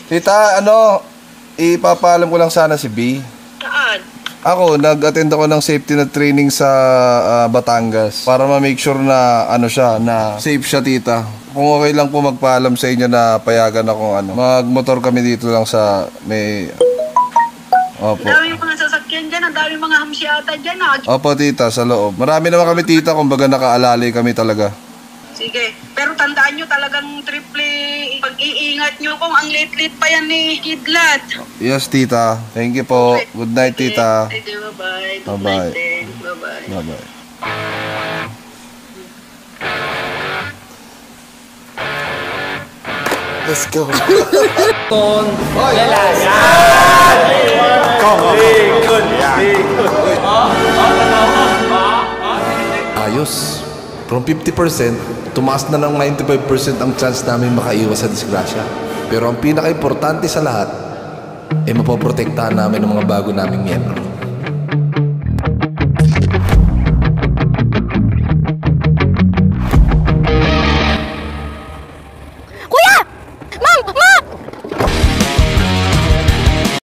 Tita, ano, ipapaalam ko lang sana si B. Saan? Ako, nag-attend ako ng safety na training sa Batangas para ma-make sure na ano siya, na safe siya, tita. Kung okay lang po magpaalam sa inyo na payagan akong ano, magmotor kami dito lang sa may... Opo. Ang dami mga sasakyan dyan, ang dami mga hamsyata dyan. Opo, tita, sa loob. Marami naman kami, tita, kumbaga nakaalalay kami talaga. Sige, pero tandaan nyo talagang triple pag-iingat nyo kung ang late-late pa yan ni Kidlat. Yes, tita. Thank you po. Good night, tita. Sige, bye-bye. Good Bye-bye. night din. Bye-bye. Bye-bye. Let's go. Ton, Ayos. From 50%, tumaas na ng 95% ang chance namin makaiwas sa disgrasya. Pero ang pinaka-importante sa lahat, mapoprotektahan namin ang mga bago naming miyembro. Kuya! Ma'am!